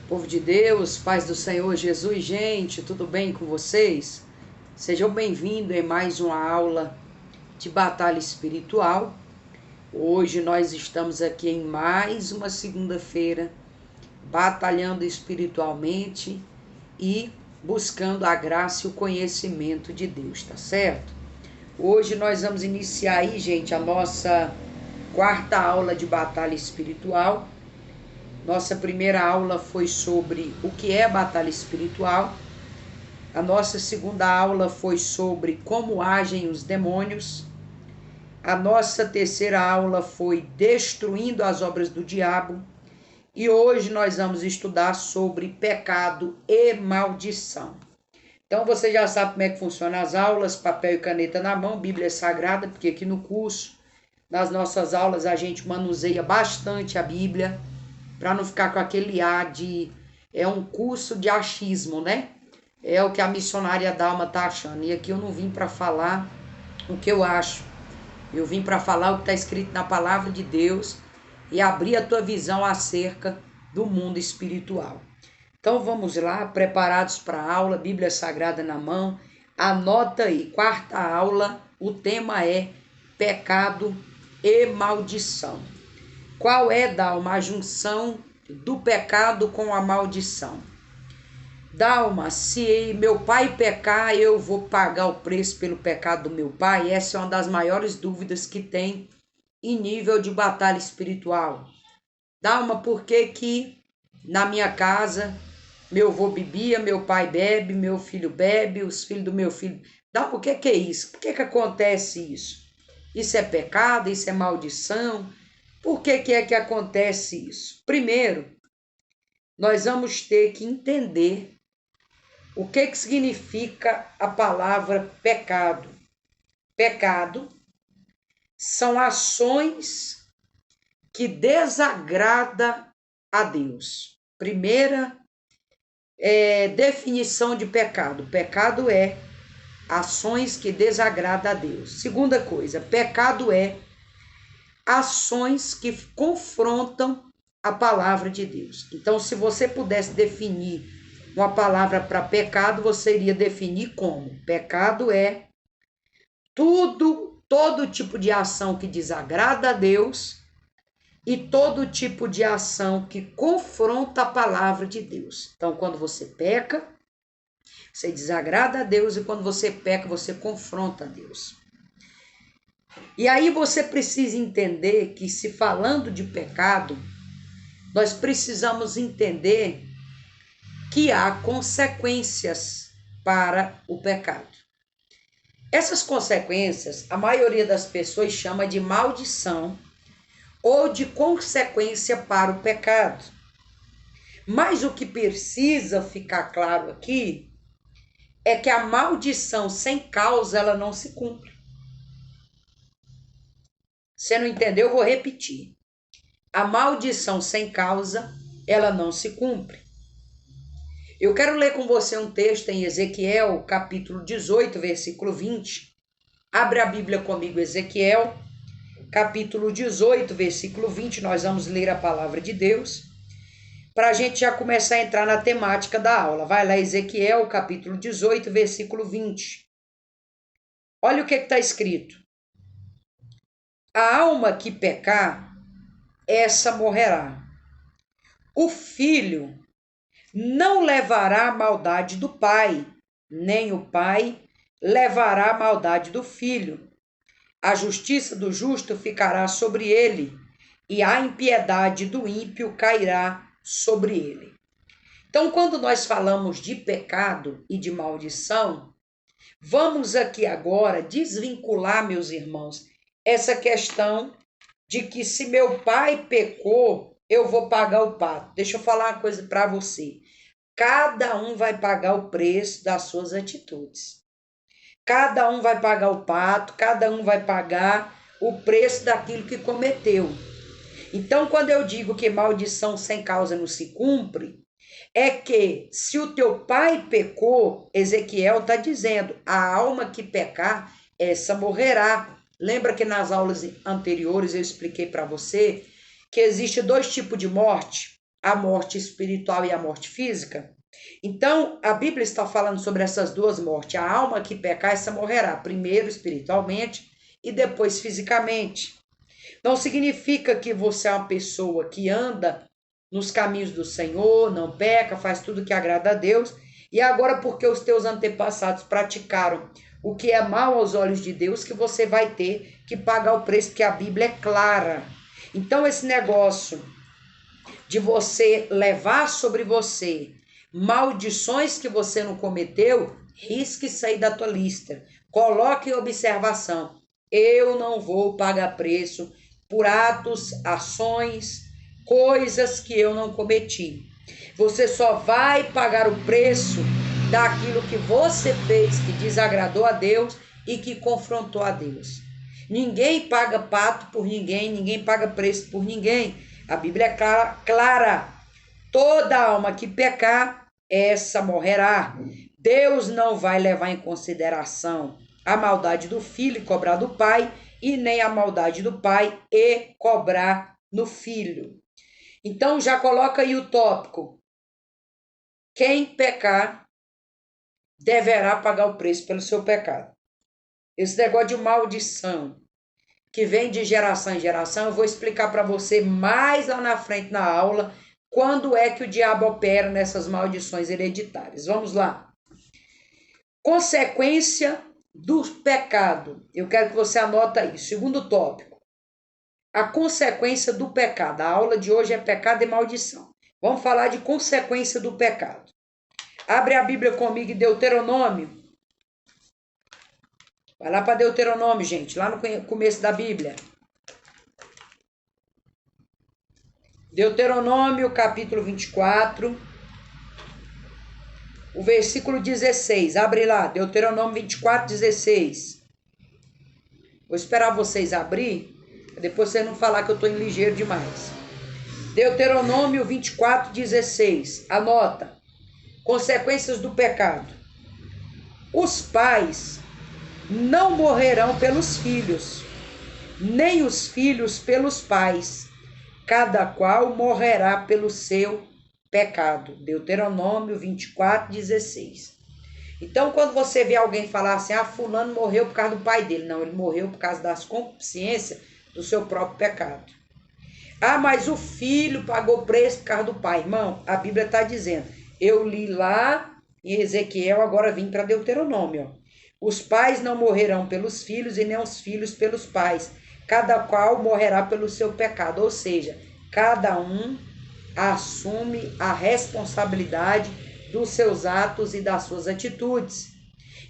Povo de Deus, paz do Senhor Jesus, gente, tudo bem com vocês? Sejam bem-vindos em mais uma aula de batalha espiritual. Hoje nós estamos aqui em mais uma segunda-feira, batalhando espiritualmente e buscando a graça e o conhecimento de Deus, tá certo? Hoje nós vamos iniciar aí, gente, a nossa quarta aula de batalha espiritual. Nossa primeira aula foi sobre o que é batalha espiritual. A nossa segunda aula foi sobre como agem os demônios. A nossa terceira aula foi destruindo as obras do diabo. E hoje nós vamos estudar sobre pecado e maldição. Então você já sabe como é que funciona as aulas, papel e caneta na mão, Bíblia Sagrada, porque aqui no curso, nas nossas aulas, a gente manuseia bastante a Bíblia, para não ficar com aquele ar de... É um curso de achismo, né? É o que a missionária Dalma tá achando. E aqui eu não vim para falar o que eu acho. Eu vim para falar o que está escrito na palavra de Deus e abrir a tua visão acerca do mundo espiritual. Então vamos lá, preparados para a aula, Bíblia Sagrada na mão. Anota aí, quarta aula, o tema é pecado e maldição. Qual é, Dalma, a junção do pecado com a maldição? Dalma, se meu pai pecar, eu vou pagar o preço pelo pecado do meu pai? Essa é uma das maiores dúvidas que tem em nível de batalha espiritual. Dalma, por que que na minha casa meu avô bebia, meu pai bebe, meu filho bebe, os filhos do meu filho... Dalma, o que é isso? Por que acontece isso? Isso é pecado? Isso é maldição? Por que é que acontece isso? Primeiro, nós vamos ter que entender o que significa a palavra pecado. Pecado são ações que desagradam a Deus. Primeira definição de pecado. Pecado é ações que desagradam a Deus. Segunda coisa, pecado é ações que confrontam a palavra de Deus. Então, se você pudesse definir uma palavra para pecado, você iria definir como? Pecado é todo tipo de ação que desagrada a Deus e todo tipo de ação que confronta a palavra de Deus. Então, quando você peca, você desagrada a Deus, e quando você peca, você confronta a Deus. E aí você precisa entender que, se falando de pecado, nós precisamos entender que há consequências para o pecado. Essas consequências, a maioria das pessoas chama de maldição ou de consequência para o pecado. Mas o que precisa ficar claro aqui é que a maldição sem causa, ela não se cumpre. Você não entendeu? Eu vou repetir. A maldição sem causa, ela não se cumpre. Eu quero ler com você um texto em Ezequiel, capítulo 18, versículo 20. Abre a Bíblia comigo, Ezequiel, capítulo 18, versículo 20. Nós vamos ler a palavra de Deus, para a gente já começar a entrar na temática da aula. Vai lá, Ezequiel, capítulo 18, versículo 20. Olha o que está escrito. A alma que pecar, essa morrerá. O filho não levará a maldade do pai, nem o pai levará a maldade do filho. A justiça do justo ficará sobre ele, e a impiedade do ímpio cairá sobre ele. Então, quando nós falamos de pecado e de maldição, vamos aqui agora desvincular, meus irmãos, essa questão de que se meu pai pecou, eu vou pagar o pato. Deixa eu falar uma coisa para você. Cada um vai pagar o preço das suas atitudes. Cada um vai pagar o pato, cada um vai pagar o preço daquilo que cometeu. Então, quando eu digo que maldição sem causa não se cumpre, é que se o teu pai pecou, Ezequiel está dizendo, a alma que pecar, essa morrerá. Lembra que nas aulas anteriores eu expliquei para você que existe dois tipos de morte? a morte espiritual e a morte física? Então, a Bíblia está falando sobre essas duas mortes. A alma que pecar, essa morrerá, primeiro espiritualmente e depois fisicamente. Não significa que você é uma pessoa que anda nos caminhos do Senhor, não peca, faz tudo que agrada a Deus, e agora porque os teus antepassados praticaram o que é mal aos olhos de Deus, que você vai ter que pagar o preço, porque a Bíblia é clara. Então, esse negócio de você levar sobre você maldições que você não cometeu, risque sair da tua lista. Coloque em observação. Eu não vou pagar preço por atos, ações, coisas que eu não cometi. Você só vai pagar o preço daquilo que você fez que desagradou a Deus e que confrontou a Deus. Ninguém paga pato por ninguém, ninguém paga preço por ninguém. A Bíblia é clara. Toda alma que pecar, essa morrerá. Deus não vai levar em consideração a maldade do filho e cobrar do pai, e nem a maldade do pai e cobrar no filho. Então já coloca aí o tópico. Quem pecar deverá pagar o preço pelo seu pecado. Esse negócio de maldição que vem de geração em geração, eu vou explicar para você mais lá na frente na aula quando é que o diabo opera nessas maldições hereditárias. Vamos lá. Consequência do pecado. Eu quero que você anote aí. Segundo tópico. A consequência do pecado. A aula de hoje é pecado e maldição. Vamos falar de consequência do pecado. Abre a Bíblia comigo em Deuteronômio. Vai lá para Deuteronômio, gente, lá no começo da Bíblia. Deuteronômio, capítulo 24, o versículo 16. Abre lá, Deuteronômio 24, 16. Vou esperar vocês abrir, depois vocês não falar que eu estou ligeiro demais. Deuteronômio 24, 16. Anota. Consequências do pecado. Os pais não morrerão pelos filhos, nem os filhos pelos pais. Cada qual morrerá pelo seu pecado. Deuteronômio 24, 16. Então, quando você vê alguém falar assim, fulano morreu por causa do pai dele. Não, ele morreu por causa das consciências do seu próprio pecado. Mas o filho pagou preço por causa do pai. Irmão, a Bíblia está dizendo. Eu li lá em Ezequiel, agora vim para Deuteronômio. Os pais não morrerão pelos filhos e nem os filhos pelos pais. Cada qual morrerá pelo seu pecado. Ou seja, cada um assume a responsabilidade dos seus atos e das suas atitudes.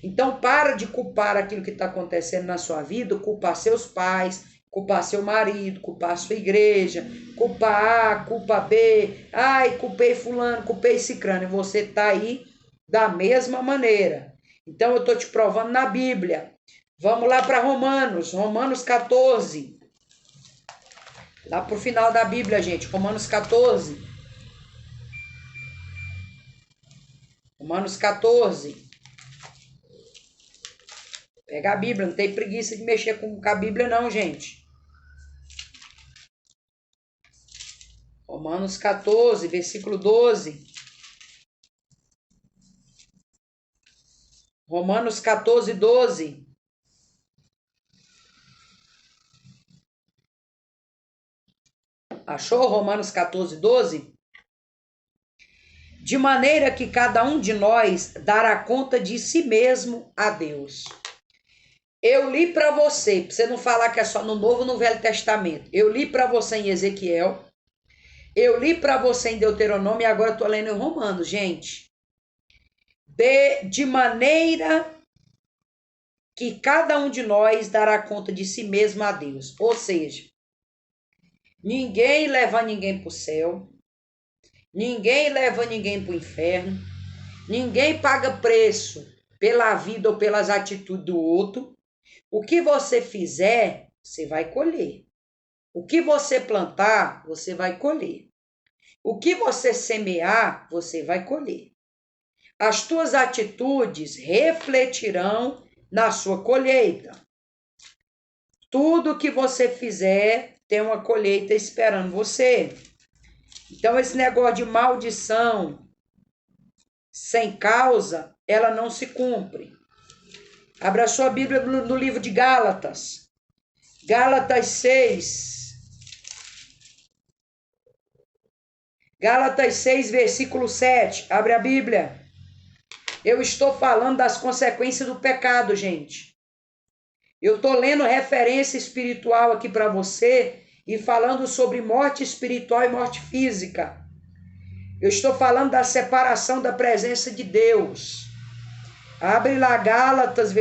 Então, para de culpar aquilo que está acontecendo na sua vida, culpar seus pais, culpar seu marido, culpar sua igreja, culpar A, culpa B, culpei fulano, culpei cicrano, e você está aí da mesma maneira. Então, eu estou te provando na Bíblia. Vamos lá para Romanos 14. Lá para o final da Bíblia, gente, Romanos 14. Romanos 14. Pega a Bíblia, não tem preguiça de mexer com a Bíblia não, gente. Romanos 14, versículo 12. Romanos 14, 12. Achou Romanos 14, 12? De maneira que cada um de nós dará conta de si mesmo a Deus. Eu li para você não falar que é só no Novo ou no Velho Testamento. Eu li para você em Ezequiel. Eu li para você em Deuteronômio e agora eu estou lendo em Romanos, gente. De maneira que cada um de nós dará conta de si mesmo a Deus. Ou seja, ninguém leva ninguém para o céu, ninguém leva ninguém para o inferno, ninguém paga preço pela vida ou pelas atitudes do outro. O que você fizer, você vai colher. O que você plantar, você vai colher. O que você semear, você vai colher. As tuas atitudes refletirão na sua colheita. Tudo que você fizer tem uma colheita esperando você. Então, esse negócio de maldição sem causa, ela não se cumpre. Abra a sua Bíblia no livro de Gálatas. Gálatas 6. Gálatas 6, versículo 7. Abre a Bíblia. Eu estou falando das consequências do pecado, gente. Eu estou lendo referência espiritual aqui para você e falando sobre morte espiritual e morte física. Eu estou falando da separação da presença de Deus. Abre lá Gálatas,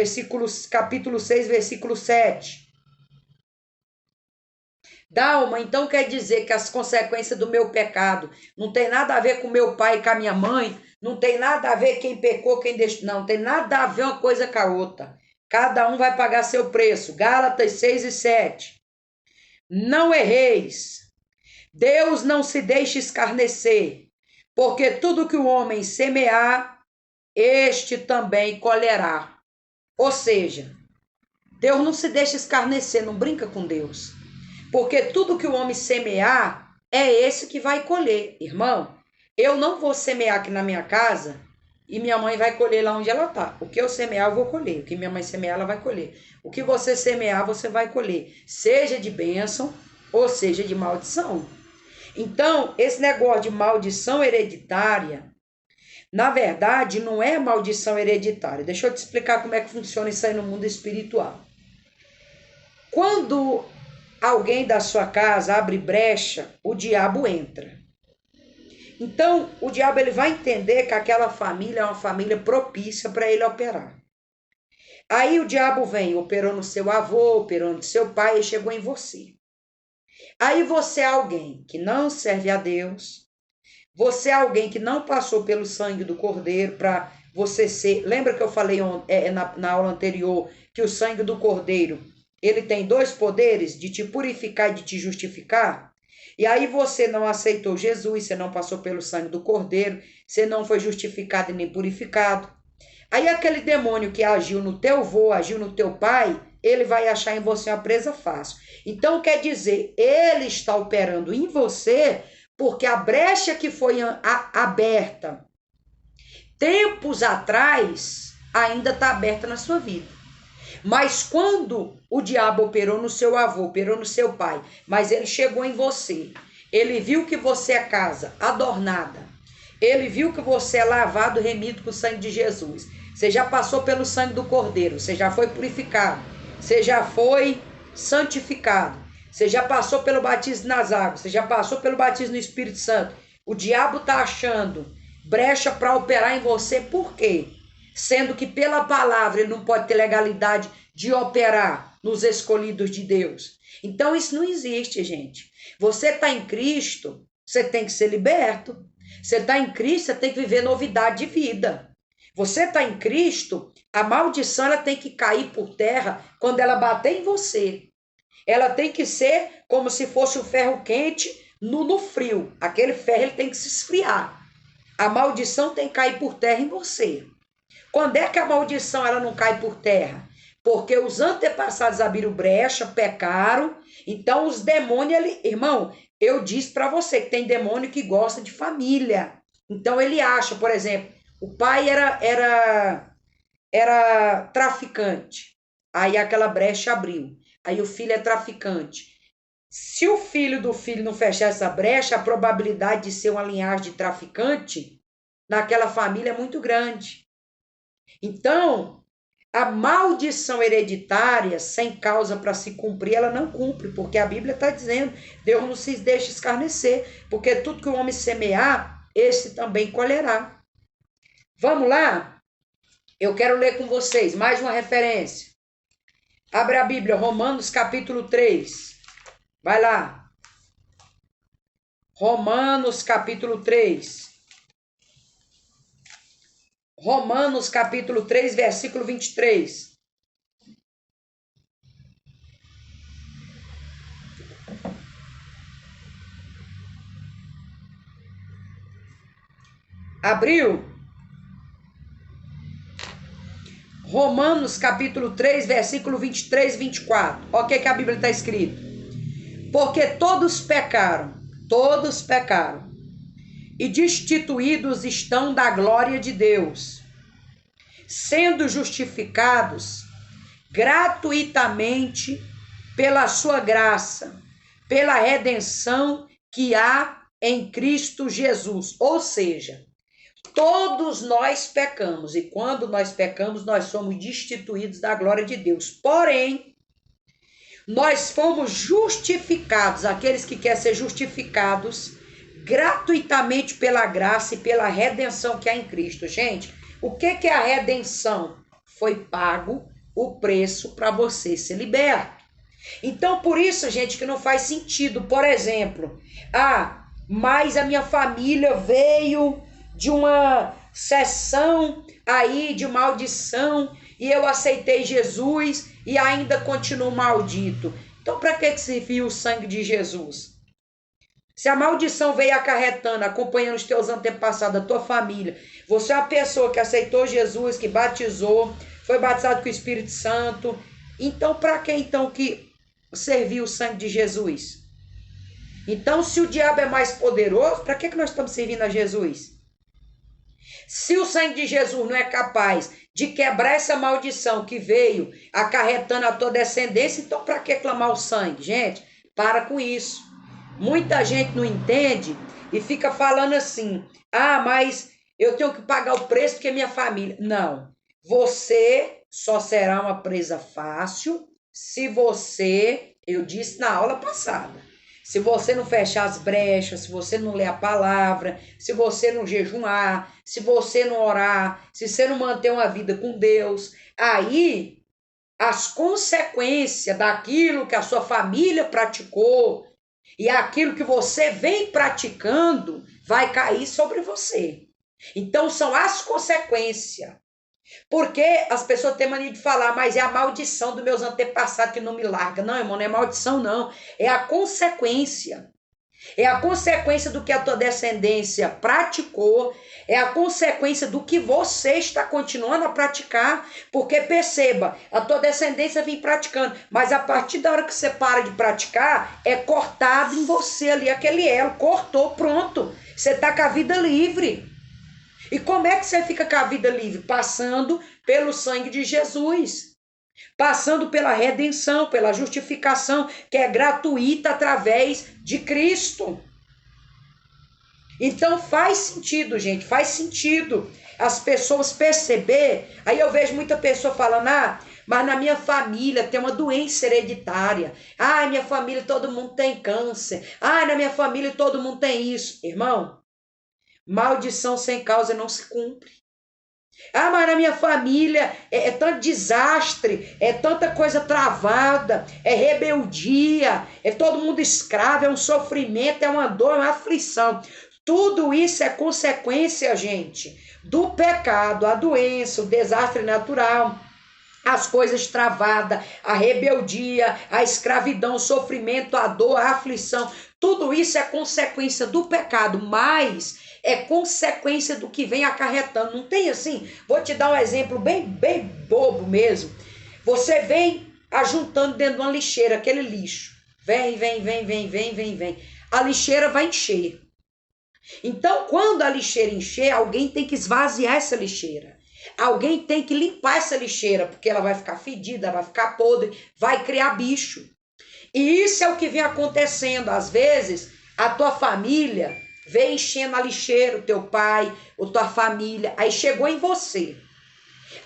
capítulo 6, versículo 7. Dalma, então quer dizer que as consequências do meu pecado não tem nada a ver com meu pai e com a minha mãe, não tem nada a ver quem pecou, quem deixou, não tem nada a ver uma coisa com a outra. Cada um vai pagar seu preço. Gálatas 6 e 7. Não erreis. Deus não se deixa escarnecer, porque tudo que o homem semear, este também colherá. Ou seja, Deus não se deixa escarnecer, não brinca com Deus. Porque tudo que o homem semear, é esse que vai colher. Irmão, eu não vou semear aqui na minha casa e minha mãe vai colher lá onde ela está. O que eu semear, eu vou colher. O que minha mãe semear, ela vai colher. O que você semear, você vai colher. Seja de bênção ou seja de maldição. Então, esse negócio de maldição hereditária, na verdade, não é maldição hereditária. Deixa eu te explicar como é que funciona isso aí no mundo espiritual. Quando alguém da sua casa abre brecha, o diabo entra. Então, o diabo ele vai entender que aquela família é uma família propícia para ele operar. Aí o diabo vem, operou no seu avô, operou no seu pai e chegou em você. Aí você é alguém que não serve a Deus, você é alguém que não passou pelo sangue do Cordeiro para você ser... Lembra que eu falei na aula anterior que o sangue do Cordeiro, ele tem dois poderes, de te purificar e de te justificar? E aí você não aceitou Jesus, você não passou pelo sangue do Cordeiro, você não foi justificado e nem purificado. Aí aquele demônio que agiu no teu avô, agiu no teu pai, ele vai achar em você uma presa fácil. Então quer dizer, ele está operando em você porque a brecha que foi aberta tempos atrás ainda está aberta na sua vida. Mas quando o diabo operou no seu avô, operou no seu pai, mas ele chegou em você, ele viu que você é casa adornada, ele viu que você é lavado, remido com o sangue de Jesus, você já passou pelo sangue do Cordeiro, você já foi purificado, você já foi santificado, você já passou pelo batismo nas águas, você já passou pelo batismo no Espírito Santo. O diabo está achando brecha para operar em você, por quê? Sendo que pela palavra ele não pode ter legalidade de operar nos escolhidos de Deus. Então isso não existe, gente. Você está em Cristo, você tem que ser liberto. Você está em Cristo, você tem que viver novidade de vida. Você está em Cristo, a maldição ela tem que cair por terra quando ela bater em você. Ela tem que ser como se fosse o ferro quente no frio. Aquele ferro ele tem que se esfriar. A maldição tem que cair por terra em você. Quando é que a maldição ela não cai por terra? Porque os antepassados abriram brecha, pecaram. Então os demônios, irmão, eu disse para você que tem demônio que gosta de família. Então ele acha, por exemplo, o pai era traficante. Aí aquela brecha abriu. Aí o filho é traficante. Se o filho do filho não fechar essa brecha, a probabilidade de ser uma linhagem de traficante naquela família é muito grande. Então, a maldição hereditária, sem causa para se cumprir, ela não cumpre, porque a Bíblia está dizendo, Deus não se deixa escarnecer, porque tudo que o homem semear, esse também colherá. Vamos lá? Eu quero ler com vocês mais uma referência. Abre a Bíblia, Romanos capítulo 3. Vai lá. Romanos capítulo 3. Romanos capítulo 3, versículo 23. Abriu? Romanos capítulo 3, versículo 23 e 24. Olha o que a Bíblia está escrito. Porque todos pecaram, e destituídos estão da glória de Deus, sendo justificados gratuitamente pela sua graça, pela redenção que há em Cristo Jesus. Ou seja, todos nós pecamos, e quando nós pecamos, nós somos destituídos da glória de Deus. Porém, nós fomos justificados, aqueles que querem ser justificados, gratuitamente pela graça e pela redenção que há em Cristo. Gente, o que é a redenção? Foi pago o preço para você ser liberto. Então, por isso, gente, que não faz sentido, por exemplo, mas a minha família veio de uma sessão aí de maldição e eu aceitei Jesus e ainda continuo maldito. Então, para que serviu o sangue de Jesus? Se a maldição veio acarretando, acompanhando os teus antepassados, a tua família, você é uma pessoa que aceitou Jesus, que batizou, foi batizado com o Espírito Santo, então para que então que serviu o sangue de Jesus? Então, se o diabo é mais poderoso, para que nós estamos servindo a Jesus? Se o sangue de Jesus não é capaz de quebrar essa maldição que veio acarretando a tua descendência, então para que clamar o sangue? Gente, para com isso. Muita gente não entende e fica falando assim, mas eu tenho que pagar o preço porque é minha família. Não, você só será uma presa fácil se você, eu disse na aula passada, se você não fechar as brechas, se você não ler a palavra, se você não jejuar, se você não orar, se você não manter uma vida com Deus, aí as consequências daquilo que a sua família praticou e aquilo que você vem praticando vai cair sobre você. Então são as consequências. Porque as pessoas têm mania de falar, mas é a maldição dos meus antepassados que não me larga. Não, irmão, não é maldição, não. É a consequência. É a consequência do que a tua descendência praticou. É a consequência do que você está continuando a praticar. Porque perceba, a tua descendência vem praticando. Mas a partir da hora que você para de praticar, é cortado em você ali aquele elo. Cortou, pronto. Você está com a vida livre. E como é que você fica com a vida livre? Passando pelo sangue de Jesus. Passando pela redenção, pela justificação, que é gratuita através de Cristo. Então faz sentido, gente, faz sentido as pessoas perceber. Aí eu vejo muita pessoa falando, mas na minha família tem uma doença hereditária. Minha família todo mundo tem câncer. Na minha família todo mundo tem isso. Irmão, maldição sem causa não se cumpre. Mas na minha família é tanto desastre, é tanta coisa travada, é rebeldia, é todo mundo escravo, é um sofrimento, é uma dor, é uma aflição. Tudo isso é consequência, gente, do pecado, a doença, o desastre natural, as coisas travadas, a rebeldia, a escravidão, o sofrimento, a dor, a aflição. Tudo isso é consequência do pecado, mas é consequência do que vem acarretando. Não tem assim? Vou te dar um exemplo bem bobo mesmo. Você vem ajuntando dentro de uma lixeira, aquele lixo. Vem. A lixeira vai encher. Então, quando a lixeira encher, alguém tem que esvaziar essa lixeira. Alguém tem que limpar essa lixeira, porque ela vai ficar fedida, vai ficar podre, vai criar bicho. E isso é o que vem acontecendo. Às vezes, a tua família vem enchendo a lixeira, o teu pai, a tua família, aí chegou em você.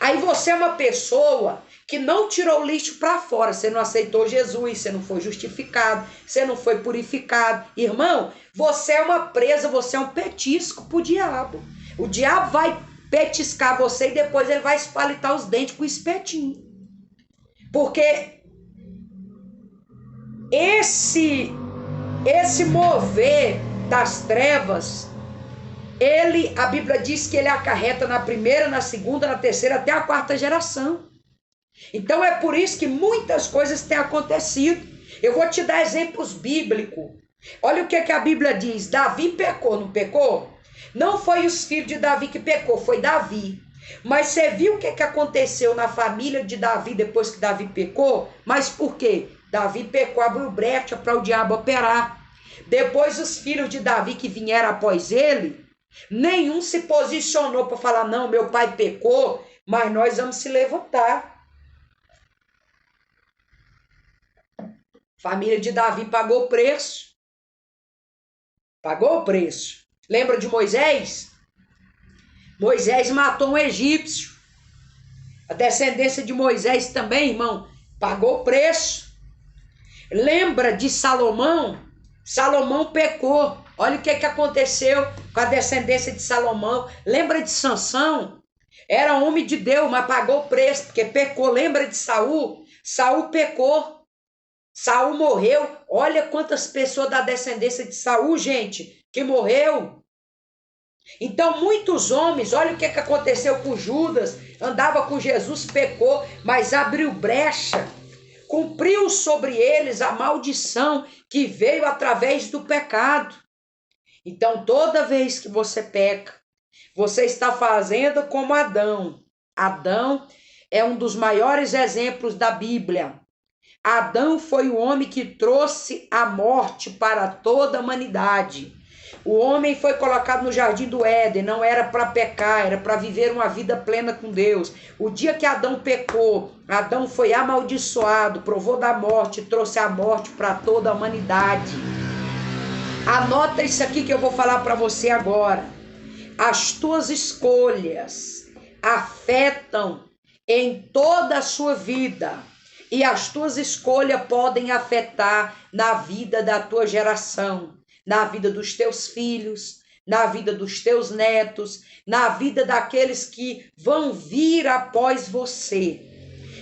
Aí você é uma pessoa que não tirou o lixo para fora, você não aceitou Jesus, você não foi justificado, você não foi purificado. Irmão, você é uma presa, você é um petisco pro diabo. O diabo vai petiscar você e depois ele vai espalitar os dentes com o espetinho. Porque esse mover das trevas, a Bíblia diz que ele acarreta na primeira, na segunda, na terceira, até a quarta geração. Então é por isso que muitas coisas têm acontecido. Eu vou te dar exemplos bíblicos. Olha o que a Bíblia diz. Davi pecou, não pecou? Não foi os filhos de Davi que pecou, foi Davi. Mas você viu o que aconteceu na família de Davi depois que Davi pecou? Mas por quê? Davi pecou, abriu brecha para o diabo operar. Depois os filhos de Davi que vieram após ele, nenhum se posicionou para falar, não, meu pai pecou, mas nós vamos se levantar. Família de Davi pagou o preço. Pagou o preço. Lembra de Moisés? Moisés matou um egípcio. A descendência de Moisés também, irmão, pagou o preço. Lembra de Salomão? Salomão pecou. Olha o que aconteceu com a descendência de Salomão. Lembra de Sansão? Era homem de Deus, mas pagou o preço, porque pecou. Lembra de Saul? Saul pecou. Saul morreu. Olha quantas pessoas da descendência de Saul, gente, que morreu. Então, muitos homens, olha o que aconteceu com Judas. Andava com Jesus, pecou, mas abriu brecha. Cumpriu sobre eles a maldição que veio através do pecado. Então, toda vez que você peca, você está fazendo como Adão. Adão é um dos maiores exemplos da Bíblia. Adão foi o homem que trouxe a morte para toda a humanidade. O homem foi colocado no jardim do Éden, não era para pecar, era para viver uma vida plena com Deus. O dia que Adão pecou, Adão foi amaldiçoado, provou da morte, trouxe a morte para toda a humanidade. Anota isso aqui que eu vou falar para você agora. As tuas escolhas afetam em toda a sua vida. E as tuas escolhas podem afetar na vida da tua geração, na vida dos teus filhos, na vida dos teus netos, na vida daqueles que vão vir após você.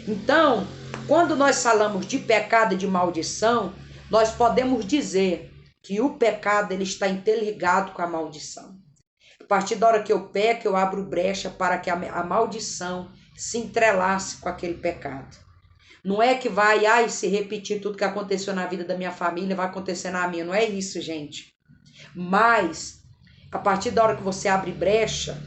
Então, quando nós falamos de pecado e de maldição, nós podemos dizer que o pecado ele está interligado com a maldição. A partir da hora que eu peco, eu abro brecha para que a maldição se entrelace com aquele pecado. Não é que vai se repetir tudo que aconteceu na vida da minha família, vai acontecer na minha. Não é isso, gente. Mas, a partir da hora que você abre brecha,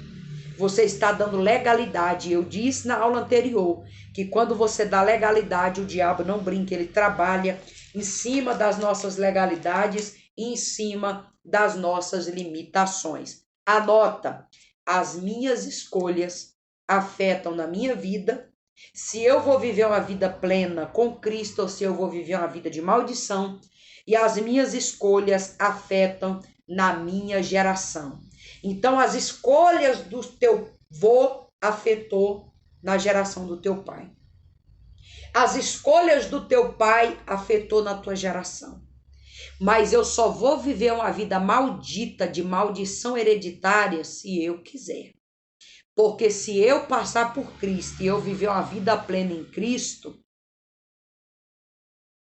você está dando legalidade. Eu disse na aula anterior que quando você dá legalidade, o diabo não brinca, ele trabalha em cima das nossas legalidades e em cima das nossas limitações. Anota, as minhas escolhas afetam na minha vida. Se eu vou viver uma vida plena com Cristo ou se eu vou viver uma vida de maldição, e as minhas escolhas afetam na minha geração. Então, as escolhas do teu vô afetou na geração do teu pai. As escolhas do teu pai afetou na tua geração. Mas eu só vou viver uma vida maldita, de maldição hereditária, se eu quiser. Porque se eu passar por Cristo e eu viver uma vida plena em Cristo,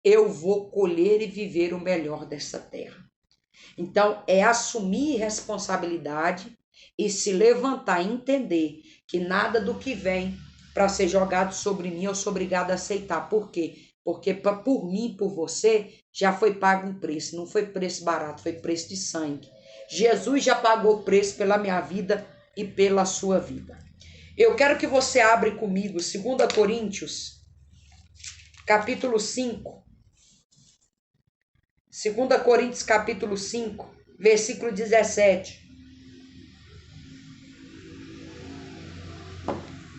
eu vou colher e viver o melhor dessa terra. Então, é assumir responsabilidade e se levantar e entender que nada do que vem para ser jogado sobre mim eu sou obrigado a aceitar. Por quê? Porque por mim, por você, já foi pago um preço. Não foi preço barato, foi preço de sangue. Jesus já pagou o preço pela minha vida e pela sua vida. Eu quero que você abra comigo 2 Coríntios, capítulo 5. 2 Coríntios, capítulo 5, versículo 17.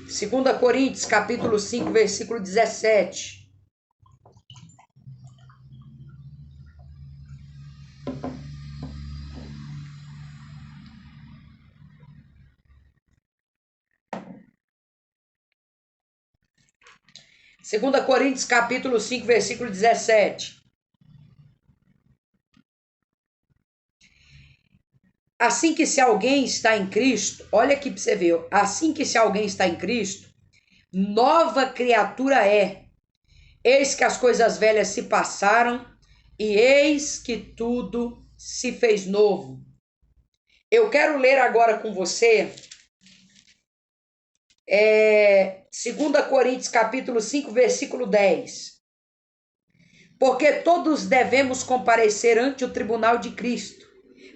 2 Coríntios, capítulo 5, versículo 17. Segunda Coríntios, capítulo 5, versículo 17. Assim que se alguém está em Cristo, olha aqui para você ver, assim que se alguém está em Cristo, nova criatura é. Eis que as coisas velhas se passaram e eis que tudo se fez novo. Eu quero ler agora com você 2 Coríntios capítulo 5, versículo 10. Porque todos devemos comparecer ante o tribunal de Cristo,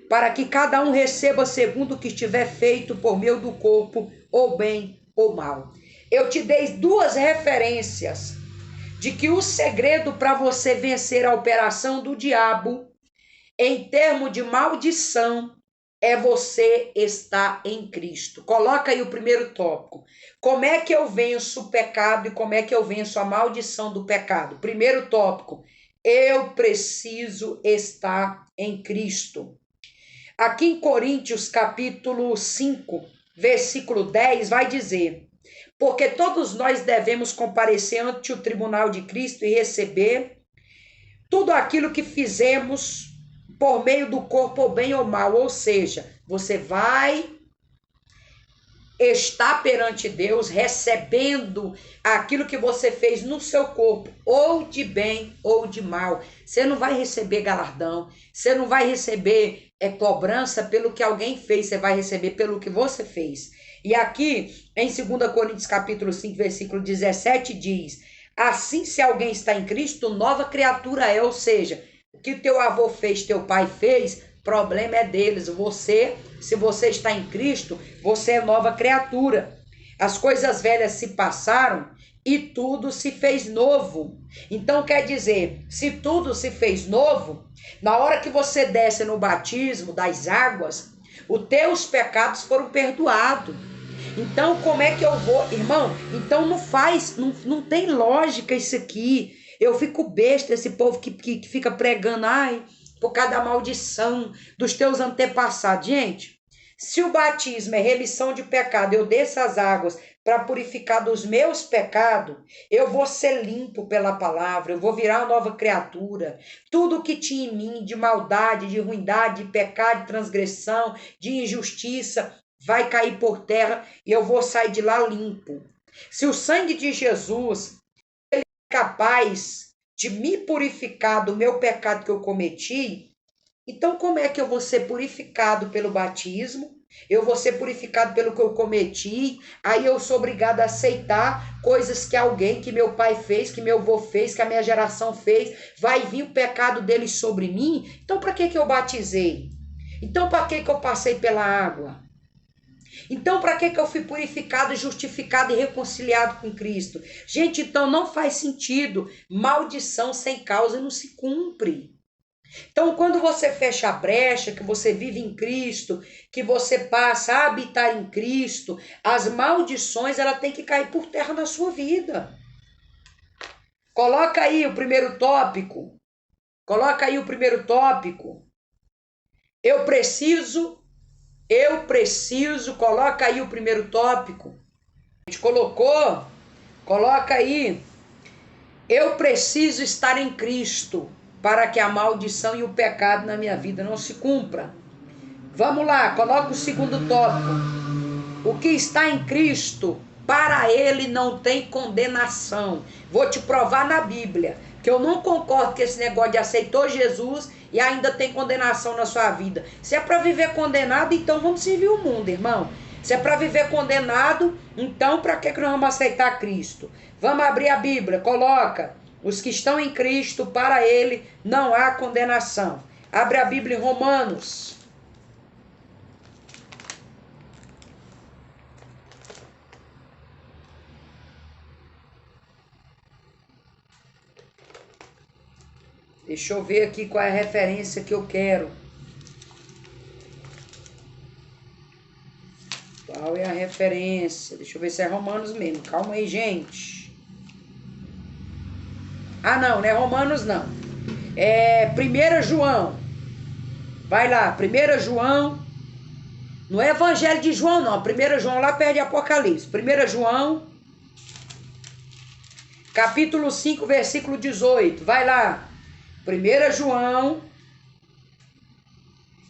para que cada um receba segundo o que estiver feito por meio do corpo, ou bem ou mal. Eu te dei 2 referências de que o segredo para você vencer a operação do diabo em termos de maldição, é você estar em Cristo. Coloca aí o primeiro tópico. Como é que eu venço o pecado e como é que eu venço a maldição do pecado? Primeiro tópico, eu preciso estar em Cristo. Aqui em Coríntios, capítulo 5, versículo 10, vai dizer: porque todos nós devemos comparecer ante o tribunal de Cristo e receber tudo aquilo que fizemos por meio do corpo, ou bem ou mal. Ou seja, você vai estar perante Deus recebendo aquilo que você fez no seu corpo, ou de bem ou de mal. Você não vai receber galardão, você não vai receber cobrança pelo que alguém fez, você vai receber pelo que você fez. E aqui em 2 Coríntios capítulo 5, versículo 17 diz: assim, se alguém está em Cristo, nova criatura é. Ou seja, o que teu avô fez, teu pai fez, problema é deles. Você, se você está em Cristo, você é nova criatura. As coisas velhas se passaram e tudo se fez novo. Então quer dizer, se tudo se fez novo, na hora que você desce no batismo das águas, os teus pecados foram perdoados. Então como é que eu vou, irmão? Então não tem lógica isso aqui. Eu fico besta esse povo que fica pregando, ai, por causa da maldição dos teus antepassados. Gente, se o batismo é remissão de pecado, eu desço as águas para purificar dos meus pecados, eu vou ser limpo pela palavra, eu vou virar uma nova criatura. Tudo que tinha em mim de maldade, de ruindade, de pecado, de transgressão, de injustiça, vai cair por terra e eu vou sair de lá limpo. Se o sangue de Jesus é capaz de me purificar do meu pecado que eu cometi, então como é que eu vou ser purificado pelo batismo? Eu vou ser purificado pelo que eu cometi, aí eu sou obrigado a aceitar coisas que alguém, que meu pai fez, que meu avô fez, que a minha geração fez, vai vir o pecado deles sobre mim? Então para que eu batizei? Então para que eu passei pela água? Então, para que eu fui purificado, justificado e reconciliado com Cristo? Gente, então não faz sentido. Maldição sem causa não se cumpre. Então, quando você fecha a brecha, que você vive em Cristo, que você passa a habitar em Cristo, as maldições, ela tem que cair por terra na sua vida. Coloca aí o primeiro tópico. Coloca aí o primeiro tópico. Eu preciso, coloca aí o primeiro tópico. A gente colocou, coloca aí. Eu preciso estar em Cristo para que a maldição e o pecado na minha vida não se cumpra. Vamos lá, coloca o segundo tópico. O que está em Cristo, para ele não tem condenação. Vou te provar na Bíblia que eu não concordo com esse negócio de aceitou Jesus e ainda tem condenação na sua vida. Se é para viver condenado, então vamos servir o mundo, irmão. Se é para viver condenado, então para que nós vamos aceitar Cristo? Vamos abrir a Bíblia, coloca. Os que estão em Cristo, para ele não há condenação. Abre a Bíblia em Romanos. Deixa eu ver aqui qual é a referência que eu quero. Qual é a referência? Deixa eu ver se é Romanos mesmo. Calma aí, gente. Ah, não é Romanos, não. É 1 João. Vai lá, 1 João. Não é Evangelho de João, não. 1 João lá perto de Apocalipse. 1 João, capítulo 5, versículo 18. Vai lá. 1 João,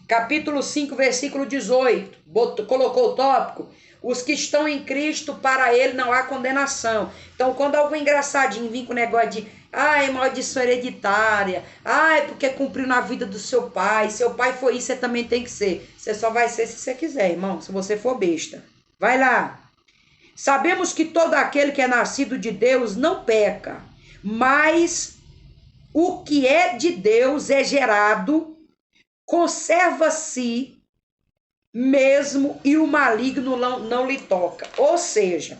capítulo 5, versículo 18. Colocou o tópico? Os que estão em Cristo, para ele não há condenação. Então, quando algum engraçadinho vir com o negócio de ai, maldição hereditária, ai, porque cumpriu na vida do seu pai foi isso, você também tem que ser. Você só vai ser se você quiser, irmão, se você for besta. Vai lá. Sabemos que todo aquele que é nascido de Deus não peca, mas o que é de Deus é gerado, conserva-se mesmo e o maligno não lhe toca. Ou seja,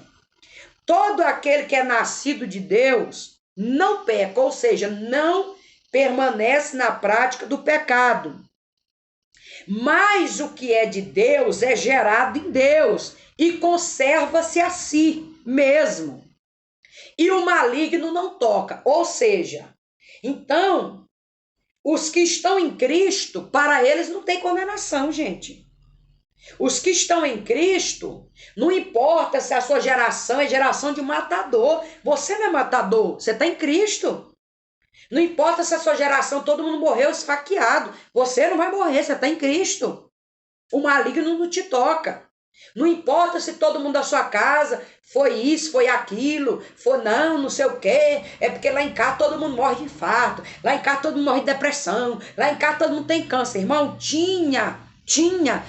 todo aquele que é nascido de Deus não peca, ou seja, não permanece na prática do pecado. Mas o que é de Deus é gerado em Deus e conserva-se a si mesmo. E o maligno não toca. Ou seja, então, os que estão em Cristo, para eles não tem condenação, gente. Os que estão em Cristo, não importa se a sua geração é geração de matador. Você não é matador, você está em Cristo. Não importa se a sua geração, todo mundo morreu esfaqueado. Você não vai morrer, você está em Cristo. O maligno não te toca. Não importa se todo mundo da sua casa foi isso, foi aquilo, foi não sei o quê. É porque lá em casa todo mundo morre de infarto. Lá em casa todo mundo morre de depressão. Lá em casa todo mundo tem câncer. Irmão, tinha.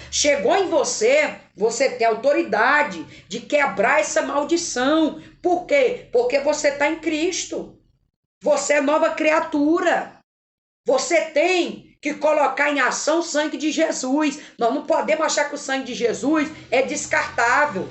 Chegou em você, você tem autoridade de quebrar essa maldição. Por quê? Porque você está em Cristo. Você é nova criatura. Você tem que colocar em ação o sangue de Jesus. Nós não podemos achar que o sangue de Jesus é descartável.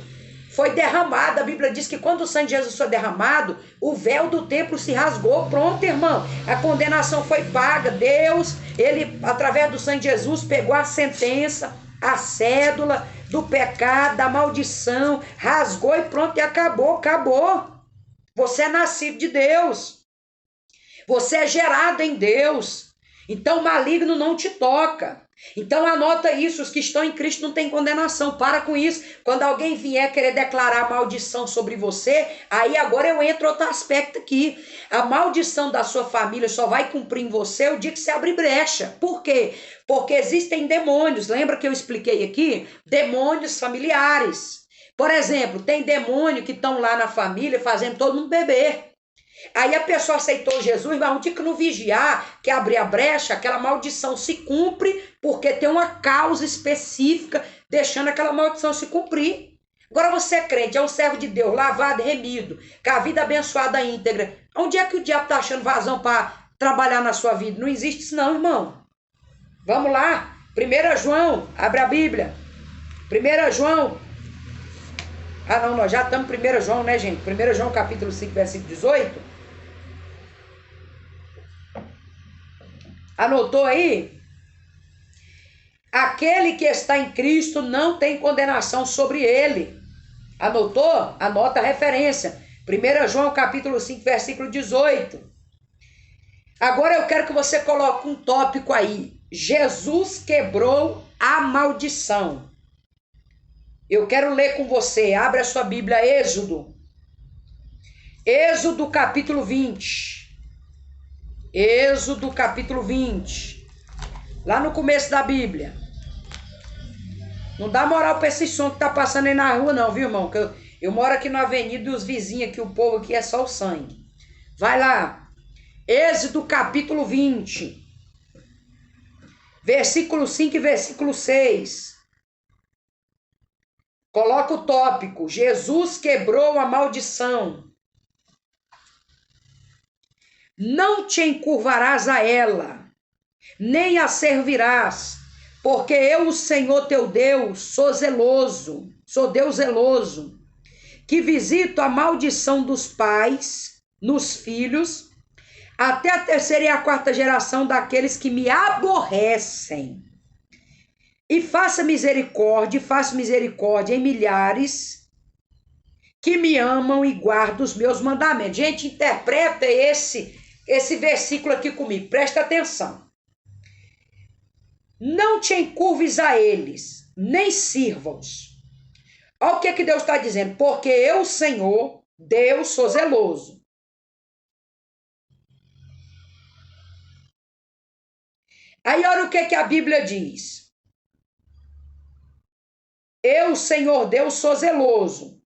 Foi derramado. A Bíblia diz que quando o sangue de Jesus foi derramado, o véu do templo se rasgou. Pronto, irmão. A condenação foi paga. Deus, ele, através do sangue de Jesus, pegou a sentença, a cédula do pecado, da maldição, rasgou e pronto, e acabou. Você é nascido de Deus. Você é gerado em Deus. Então o maligno não te toca. Então anota isso, os que estão em Cristo não têm condenação. Para com isso. Quando alguém vier querer declarar maldição sobre você, aí agora eu entro outro aspecto aqui. A maldição da sua família só vai cumprir em você o dia que você abrir brecha. Por quê? Porque existem demônios. Lembra que eu expliquei aqui? Demônios familiares. Por exemplo, tem demônio que estão lá na família fazendo todo mundo beber. Aí a pessoa aceitou Jesus, mas um dia que não vigiar, que abrir a brecha, aquela maldição se cumpre, porque tem uma causa específica deixando aquela maldição se cumprir. Agora você é crente, é um servo de Deus, lavado, remido, com a vida abençoada íntegra. Onde é que o diabo está achando vazão para trabalhar na sua vida? Não existe isso não, irmão. Vamos lá, 1 João, abre a Bíblia. 1 João. Ah não, nós já estamos em 1 João, né gente? 1 João capítulo 5, versículo 18. Anotou aí? Aquele que está em Cristo não tem condenação sobre ele. Anotou? Anota a referência. 1 João capítulo 5, versículo 18. Agora eu quero que você coloque um tópico aí. Jesus quebrou a maldição. Eu quero ler com você. Abre a sua Bíblia, Êxodo. Êxodo capítulo 20. Êxodo capítulo 20. Lá no começo da Bíblia. Não dá moral para esse som que tá passando aí na rua não, viu, irmão? Que eu moro aqui na avenida e os vizinhos aqui, o povo aqui é só o sangue. Vai lá. Êxodo capítulo 20. Versículo 5 e versículo 6. Coloca o tópico. Jesus quebrou a maldição. Não te encurvarás a ela, nem a servirás, porque eu, o Senhor teu Deus, sou zeloso, sou Deus zeloso, que visito a maldição dos pais nos filhos, até a terceira e a quarta geração daqueles que me aborrecem. E faço misericórdia em milhares que me amam e guardam os meus mandamentos. Gente, interpreta esse versículo aqui comigo, presta atenção. Não te encurves a eles, nem sirva-os. Olha o que Deus está dizendo. Porque eu, Senhor, Deus, sou zeloso. Aí olha o que a Bíblia diz. Eu, Senhor Deus, sou zeloso,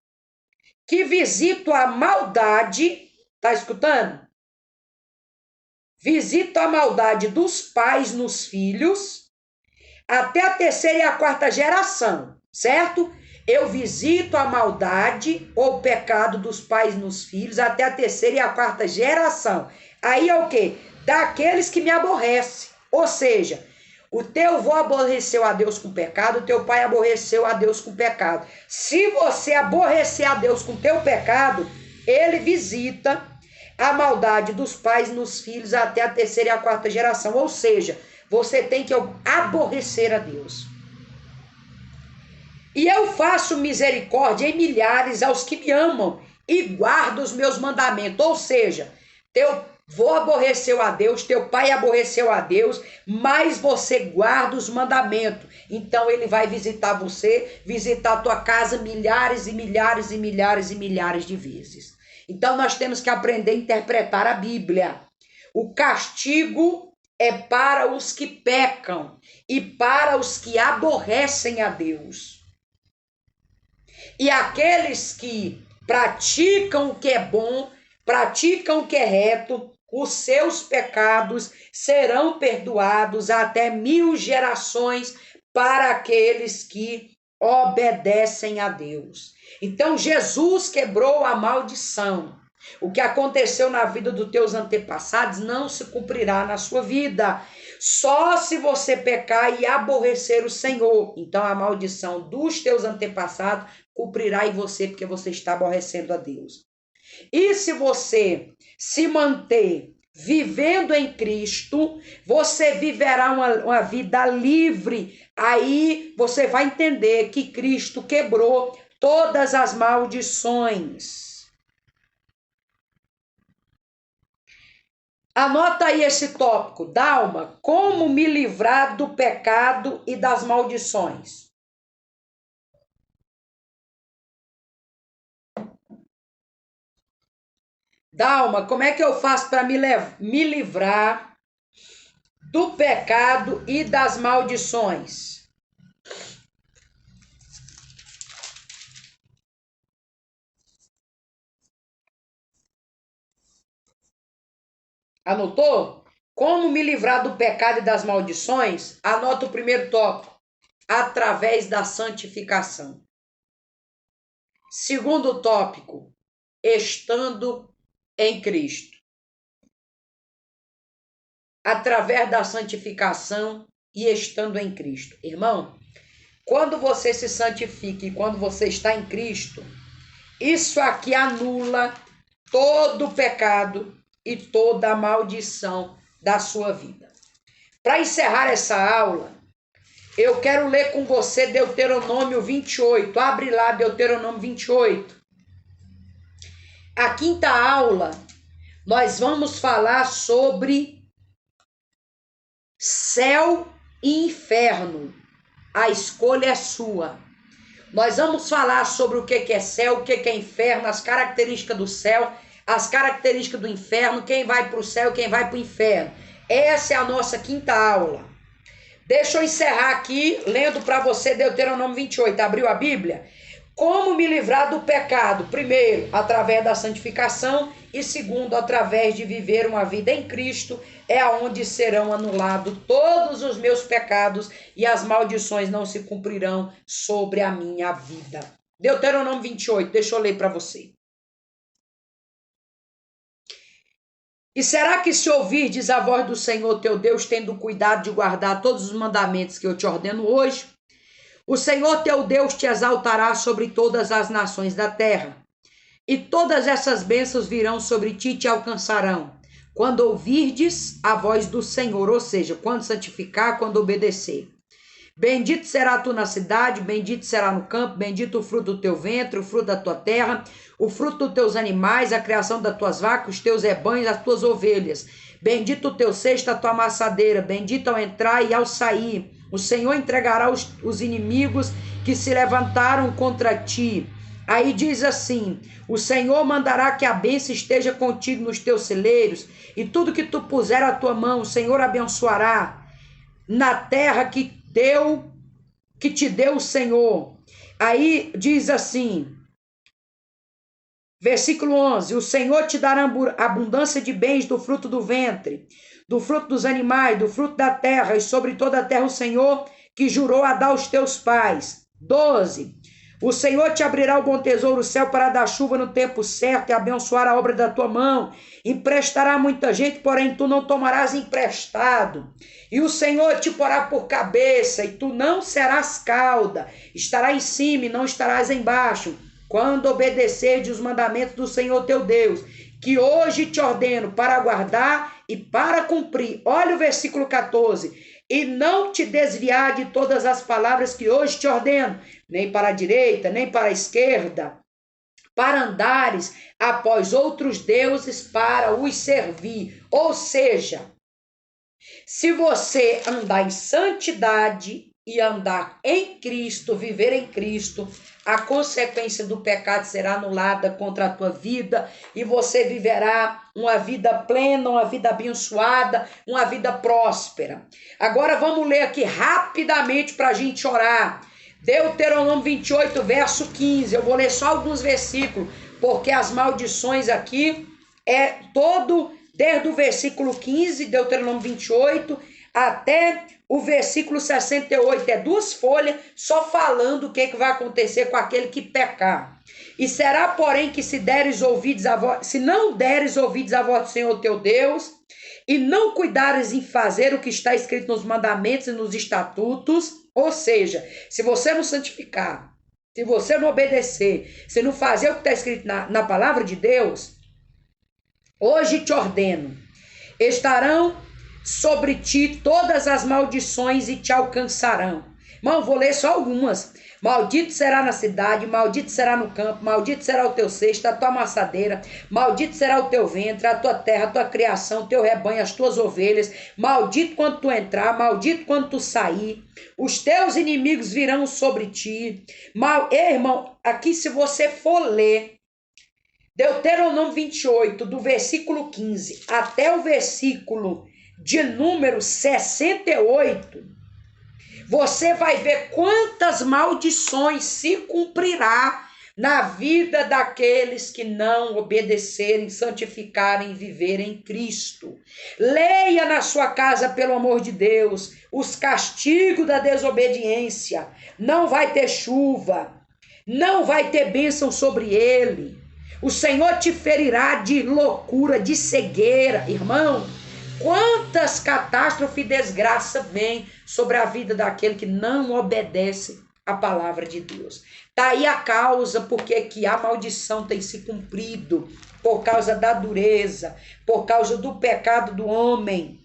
que visito a maldade, tá escutando? Visito a maldade dos pais nos filhos, até a terceira e a quarta geração, certo? Eu visito a maldade ou o pecado dos pais nos filhos, até a terceira e a quarta geração. Aí é o quê? Daqueles que me aborrecem. Ou seja, o teu avô aborreceu a Deus com pecado, o teu pai aborreceu a Deus com pecado. Se você aborrecer a Deus com teu pecado, ele visita a maldade dos pais nos filhos até a terceira e a quarta geração. Ou seja, você tem que aborrecer a Deus. E eu faço misericórdia em milhares aos que me amam e guardam os meus mandamentos. Ou seja, teu avô aborreceu a Deus, teu pai aborreceu a Deus, mas você guarda os mandamentos. Então ele vai visitar você, visitar a tua casa milhares e milhares e milhares e milhares de vezes. Então nós temos que aprender a interpretar a Bíblia. O castigo é para os que pecam e para os que aborrecem a Deus. E aqueles que praticam o que é bom, praticam o que é reto, os seus pecados serão perdoados até 1000 gerações para aqueles que obedecem a Deus. Então Jesus quebrou a maldição. O que aconteceu na vida dos teus antepassados não se cumprirá na sua vida. Só se você pecar e aborrecer o Senhor. Então a maldição dos teus antepassados cumprirá em você, porque você está aborrecendo a Deus. E se você se manter vivendo em Cristo, você viverá uma vida livre. Aí você vai entender que Cristo quebrou todas as maldições. Anota aí esse tópico, Dalma, como me livrar do pecado e das maldições. Dalma, como é que eu faço para me livrar do pecado e das maldições? Anotou? Como me livrar do pecado e das maldições? Anota o primeiro tópico. Através da santificação. Segundo tópico. Estando em Cristo. Através da santificação e estando em Cristo. Irmão, quando você se santifica e quando você está em Cristo, isso aqui anula todo o pecado e toda a maldição da sua vida. Para encerrar essa aula, eu quero ler com você Deuteronômio 28. Abre lá Deuteronômio 28. A quinta aula, nós vamos falar sobre céu e inferno. A escolha é sua. Nós vamos falar sobre o que é céu, o que é inferno, as características do céu, as características do inferno, quem vai para o céu, quem vai para o inferno. Essa é a nossa quinta aula. Deixa eu encerrar aqui, lendo para você Deuteronômio 28. Abriu a Bíblia? Como me livrar do pecado? Primeiro, através da santificação. E segundo, através de viver uma vida em Cristo, é onde serão anulados todos os meus pecados e as maldições não se cumprirão sobre a minha vida. Deuteronômio 28, deixa eu ler para você. E será que se ouvirdes a voz do Senhor teu Deus, tendo cuidado de guardar todos os mandamentos que eu te ordeno hoje, o Senhor teu Deus te exaltará sobre todas as nações da terra, e todas essas bênçãos virão sobre ti e te alcançarão, quando ouvirdes a voz do Senhor, ou seja, quando santificar, quando obedecer. Bendito será tu na cidade, bendito será no campo, bendito o fruto do teu ventre, o fruto da tua terra, o fruto dos teus animais, a criação das tuas vacas, os teus rebanhos, as tuas ovelhas. Bendito o teu cesto, a tua amassadeira, bendito ao entrar e ao sair. O Senhor entregará os inimigos que se levantaram contra ti. Aí diz assim, o Senhor mandará que a bênção esteja contigo nos teus celeiros, e tudo que tu puser a tua mão, o Senhor abençoará na terra que te deu o Senhor. Aí diz assim, versículo 11, o Senhor te dará abundância de bens do fruto do ventre, do fruto dos animais, do fruto da terra, e sobre toda a terra o Senhor que jurou a dar aos teus pais. 12, o Senhor te abrirá o bom tesouro, o céu, para dar chuva no tempo certo e abençoar a obra da tua mão. Emprestará muita gente, porém tu não tomarás emprestado. E o Senhor te porá por cabeça, e tu não serás cauda. Estarás em cima e não estarás embaixo, quando obedecerdes os mandamentos do Senhor teu Deus, que hoje te ordeno para guardar e para cumprir. Olha o versículo 14. E não te desviar de todas as palavras que hoje te ordeno, nem para a direita, nem para a esquerda, para andares após outros deuses para os servir. Ou seja, se você andar em santidade e andar em Cristo, viver em Cristo, a consequência do pecado será anulada contra a tua vida e você viverá uma vida plena, uma vida abençoada, uma vida próspera. Agora vamos ler aqui rapidamente para a gente orar. Deuteronômio 28, verso 15. Eu vou ler só alguns versículos, porque as maldições aqui é todo, desde o versículo 15, Deuteronômio 28, até o versículo 68, é 2 folhas, só falando o que vai acontecer com aquele que pecar. E será, porém, que se não deres ouvidos à voz do Senhor teu Deus, e não cuidares em fazer o que está escrito nos mandamentos e nos estatutos, ou seja, se você não santificar, se você não obedecer, se não fazer o que está escrito na palavra de Deus, hoje te ordeno, estarão sobre ti todas as maldições e te alcançarão. Irmão, vou ler só algumas. Maldito será na cidade, maldito será no campo, maldito será o teu cesto, a tua amassadeira, maldito será o teu ventre, a tua terra, a tua criação, o teu rebanho, as tuas ovelhas, maldito quando tu entrar, maldito quando tu sair, os teus inimigos virão sobre ti. Irmão, aqui se você for ler Deuteronômio 28, do versículo 15 até o versículo de número 68, você vai ver quantas maldições se cumprirá na vida daqueles que não obedecerem, santificarem e viverem em Cristo. Leia na sua casa, pelo amor de Deus, os castigos da desobediência. Não vai ter chuva, não vai ter bênção sobre ele. O Senhor te ferirá de loucura, de cegueira, irmão. Quantas catástrofes e desgraça vem sobre a vida daquele que não obedece a palavra de Deus. Tá aí a causa porque que a maldição tem se cumprido, por causa da dureza, por causa do pecado do homem,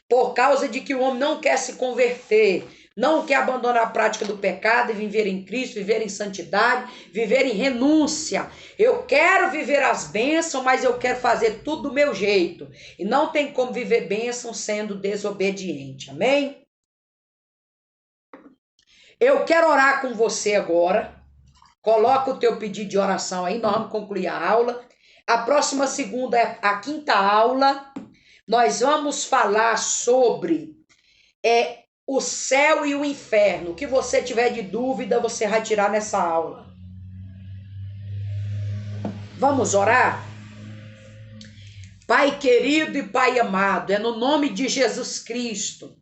por causa de que o homem não quer se converter, não quer abandonar a prática do pecado e viver em Cristo, viver em santidade, viver em renúncia. Eu quero viver as bênçãos, mas eu quero fazer tudo do meu jeito. E não tem como viver bênção sendo desobediente. Amém? Eu quero orar com você agora. Coloca o teu pedido de oração aí, nós vamos concluir a aula. A próxima segunda é a 5ª aula. Nós vamos falar sobre o céu e o inferno. O que você tiver de dúvida, você vai tirar nessa aula. Vamos orar? Pai querido e Pai amado, é no nome de Jesus Cristo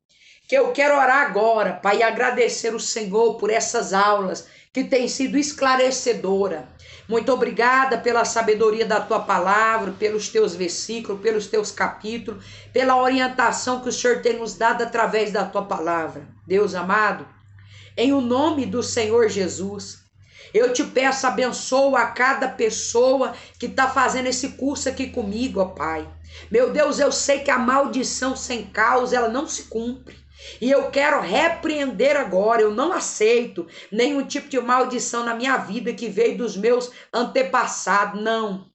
que eu quero orar agora, Pai, e agradecer o Senhor por essas aulas que têm sido esclarecedora. Muito obrigada pela sabedoria da tua palavra, pelos teus versículos, pelos teus capítulos, pela orientação que o Senhor tem nos dado através da tua palavra. Deus amado, em o nome do Senhor Jesus, eu te peço, abençoa a cada pessoa que está fazendo esse curso aqui comigo, ó Pai. Meu Deus, eu sei que a maldição sem causa, ela não se cumpre. E eu quero repreender agora, eu não aceito nenhum tipo de maldição na minha vida que veio dos meus antepassados, não.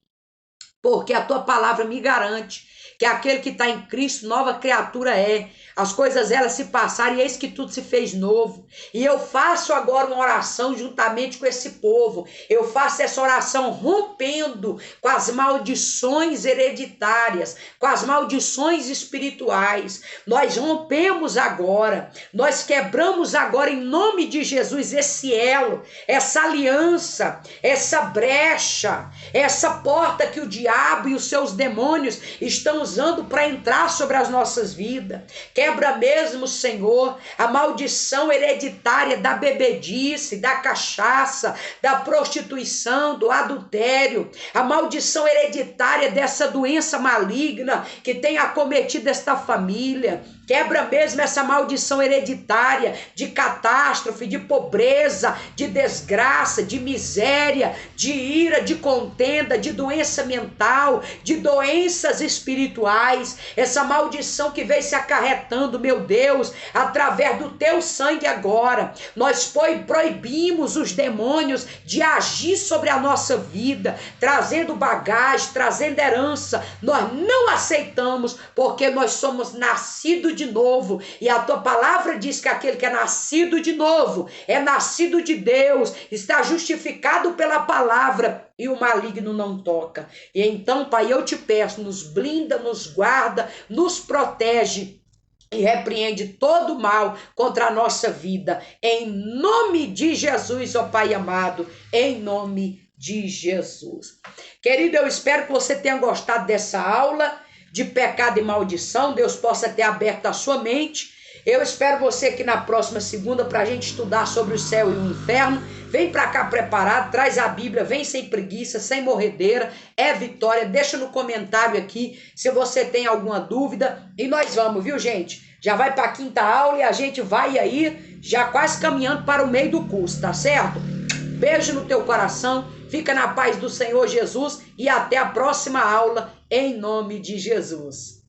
Porque a tua palavra me garante que aquele que está em Cristo, nova criatura é. As coisas elas se passaram e eis que tudo se fez novo. E eu faço agora uma oração juntamente com esse povo. Eu faço essa oração rompendo com as maldições hereditárias, com as maldições espirituais. Nós rompemos agora, nós quebramos agora em nome de Jesus esse elo, essa aliança, essa brecha, essa porta que o diabo e os seus demônios estão usando para entrar sobre as nossas vidas. Quebra mesmo, Senhor, a maldição hereditária da bebedice, da cachaça, da prostituição, do adultério, a maldição hereditária dessa doença maligna que tem acometido esta família. Quebra mesmo essa maldição hereditária de catástrofe, de pobreza, de desgraça, de miséria, de ira, de contenda, de doença mental, de doenças espirituais. Essa maldição que vem se acarretando, meu Deus, através do teu sangue agora. Nós proibimos os demônios de agir sobre a nossa vida, trazendo bagagem, trazendo herança. Nós não aceitamos, porque nós somos nascidos de novo, e a tua palavra diz que aquele que é nascido de novo, é nascido de Deus, está justificado pela palavra, e o maligno não toca. E então, Pai, eu te peço, nos blinda, nos guarda, nos protege e repreende todo o mal contra a nossa vida, em nome de Jesus, ó Pai amado, em nome de Jesus. Querido, eu espero que você tenha gostado dessa aula de pecado e maldição. Deus possa ter aberto a sua mente. Eu espero você aqui na próxima segunda para a gente estudar sobre o céu e o inferno. Vem para cá preparado, traz a Bíblia, vem sem preguiça, sem morredeira, é vitória. Deixa no comentário aqui se você tem alguma dúvida e nós vamos, viu, gente? Já vai para a quinta aula e a gente vai aí já quase caminhando para o meio do curso, tá certo? Beijo no teu coração, fica na paz do Senhor Jesus e até a próxima aula, em nome de Jesus.